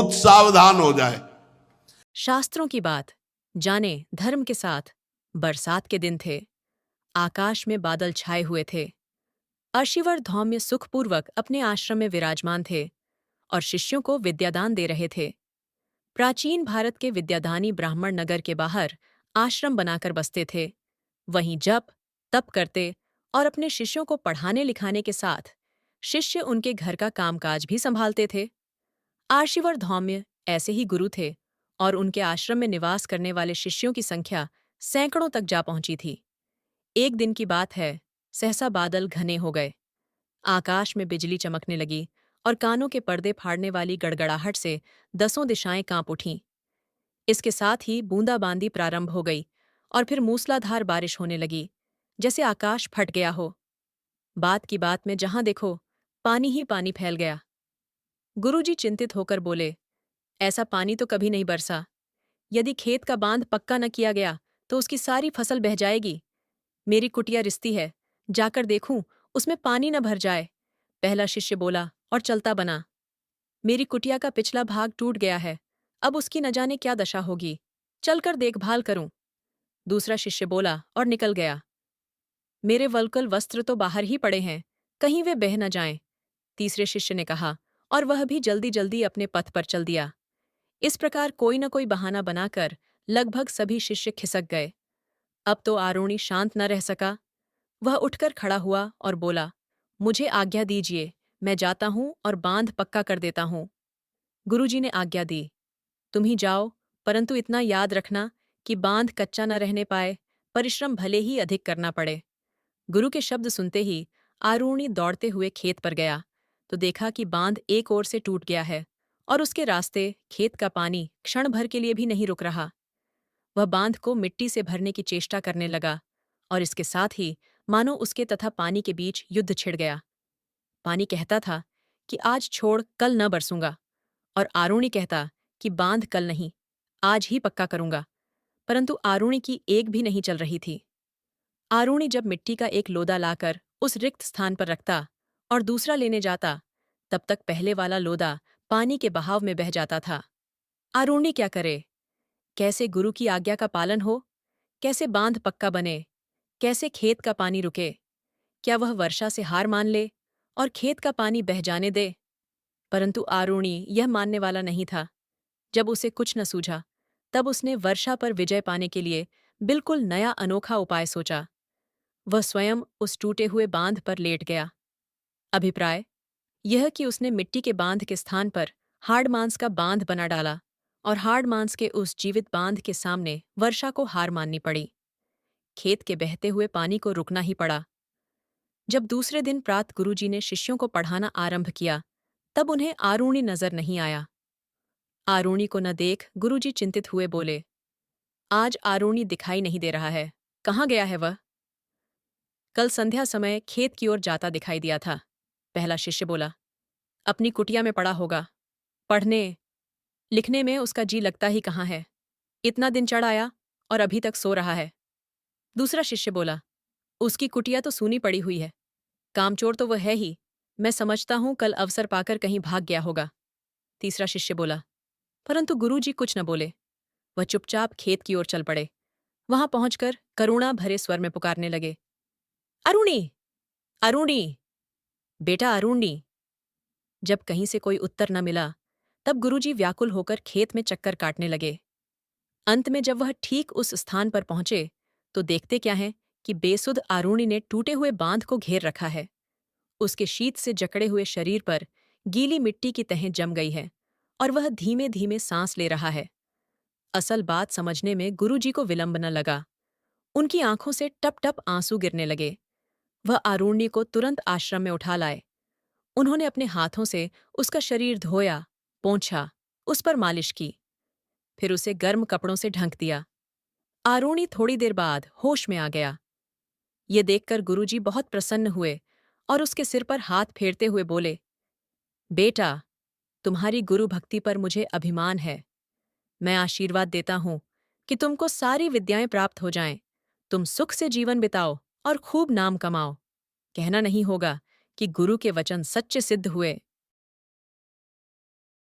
बहुत सावधान हो जाए। शास्त्रों की बात जाने धर्म के साथ। बरसात के दिन थे। आकाश में बादल छाए हुए थे। अर्षिवर धौम्य सुखपूर्वक अपने आश्रम में विराजमान थे और शिष्यों को विद्यादान दे रहे थे। प्राचीन भारत के विद्यादानी ब्राह्मण नगर के बाहर आश्रम बनाकर बसते थे। वहीं जप तप करते और अपने शिष्यों को पढ़ाने लिखाने के साथ शिष्य उनके घर का कामकाज भी संभालते थे। आर्षिवर धौम्य ऐसे ही गुरु थे और उनके आश्रम में निवास करने वाले शिष्यों की संख्या सैकड़ों तक जा पहुंची थी। एक दिन की बात है, सहसा बादल घने हो गए। आकाश में बिजली चमकने लगी और कानों के पर्दे फाड़ने वाली गड़गड़ाहट से दसों दिशाएं कांप उठीं। इसके साथ ही बूंदाबांदी प्रारंभ हो गई और फिर मूसलाधार बारिश होने लगी, जैसे आकाश फट गया हो। बात की बात में जहां देखो पानी ही पानी फैल गया। गुरुजी चिंतित होकर बोले, ऐसा पानी तो कभी नहीं बरसा। यदि खेत का बांध पक्का न किया गया तो उसकी सारी फसल बह जाएगी। मेरी कुटिया रिसती है, जाकर देखूं उसमें पानी न भर जाए। पहला शिष्य बोला और चलता बना। मेरी कुटिया का पिछला भाग टूट गया है, अब उसकी न जाने क्या दशा होगी। चलकर देखभाल करूं। दूसरा शिष्य बोला और निकल गया। मेरे वल्कल वस्त्र तो बाहर ही पड़े हैं, कहीं वे बह न जाएं। तीसरे शिष्य ने कहा और वह भी जल्दी जल्दी अपने पथ पर चल दिया। इस प्रकार कोई न कोई बहाना बनाकर लगभग सभी शिष्य खिसक गए। अब तो आरोणी शांत न रह सका। वह उठकर खड़ा हुआ और बोला, मुझे आज्ञा दीजिए, मैं जाता हूं और बांध पक्का कर देता हूं। गुरुजी ने आज्ञा दी, तुम ही जाओ, परंतु इतना याद रखना कि बांध कच्चा न रहने पाए, परिश्रम भले ही अधिक करना पड़े। गुरु के शब्द सुनते ही आरूणी दौड़ते हुए खेत पर गया तो देखा कि बांध एक ओर से टूट गया है और उसके रास्ते खेत का पानी क्षण भर के लिए भी नहीं रुक रहा। वह बांध को मिट्टी से भरने की चेष्टा करने लगा और इसके साथ ही मानो उसके तथा पानी के बीच युद्ध छिड़ गया। पानी कहता था कि आज छोड़ कल न बरसूंगा, और आरूणी कहता कि बांध कल नहीं, आज ही पक्का करूंगा। परंतु आरूणी की एक भी नहीं चल रही थी। आरूणी जब मिट्टी का एक लोदा लाकर उस रिक्त स्थान पर रखता और दूसरा लेने जाता, तब तक पहले वाला लोदा पानी के बहाव में बह जाता था। आरूणी क्या करे? कैसे गुरु की आज्ञा का पालन हो? कैसे बांध पक्का बने? कैसे खेत का पानी रुके? क्या वह वर्षा से हार मान ले और खेत का पानी बह जाने दे? परंतु आरूणी यह मानने वाला नहीं था। जब उसे कुछ न सूझा, तब उसने वर्षा पर विजय पाने के लिए बिल्कुल नया अनोखा उपाय सोचा। वह स्वयं उस टूटे हुए बांध पर लेट गया। अभिप्राय यह कि उसने मिट्टी के बांध के स्थान पर हाड़ मांस का बांध बना डाला और हाड़ मांस के उस जीवित बांध के सामने वर्षा को हार माननी पड़ी। खेत के बहते हुए पानी को रुकना ही पड़ा। जब दूसरे दिन प्रात गुरुजी ने शिष्यों को पढ़ाना आरंभ किया, तब उन्हें आरूणी नजर नहीं आया। आरूणी को न देख गुरुजी चिंतित हुए बोले, आज आरूणी दिखाई नहीं दे रहा है, कहाँ गया है वह? कल संध्या समय खेत की ओर जाता दिखाई दिया था। पहला शिष्य बोला, अपनी कुटिया में पड़ा होगा। पढ़ने लिखने में उसका जी लगता ही कहाँ है। इतना दिन चढ़ आया और अभी तक सो रहा है। दूसरा शिष्य बोला, उसकी कुटिया तो सूनी पड़ी हुई है। कामचोर तो वह है ही, मैं समझता हूं कल अवसर पाकर कहीं भाग गया होगा। तीसरा शिष्य बोला, परंतु गुरुजी कुछ न बोले। वह चुपचाप खेत की ओर चल पड़े। वहां पहुंचकर करुणा भरे स्वर में पुकारने लगे, अरुणी, अरुणी, बेटा अरुणी। जब कहीं से कोई उत्तर न मिला, तब गुरुजी व्याकुल होकर खेत में चक्कर काटने लगे। अंत में जब वह ठीक उस स्थान पर पहुंचे, तो देखते क्या है कि बेसुध आरूणी ने टूटे हुए बांध को घेर रखा है। उसके शीत से जकड़े हुए शरीर पर गीली मिट्टी की तहें जम गई है और वह धीमे धीमे सांस ले रहा है। असल बात समझने में गुरुजी को विलंब न लगा। उनकी आंखों से टप टप आंसू गिरने लगे। वह आरूण्य को तुरंत आश्रम में उठा लाए। उन्होंने अपने हाथों से उसका शरीर धोया, पोंछा, उस पर मालिश की, फिर उसे गर्म कपड़ों से ढंक दिया। आरूणी थोड़ी देर बाद होश में आ गया। ये देखकर गुरुजी बहुत प्रसन्न हुए और उसके सिर पर हाथ फेरते हुए बोले, बेटा, तुम्हारी गुरु भक्ति पर मुझे अभिमान है। मैं आशीर्वाद देता हूं कि तुमको सारी विद्याएं प्राप्त हो जाएं। तुम सुख से जीवन बिताओ और खूब नाम कमाओ। कहना नहीं होगा कि गुरु के वचन सच्चे सिद्ध हुए।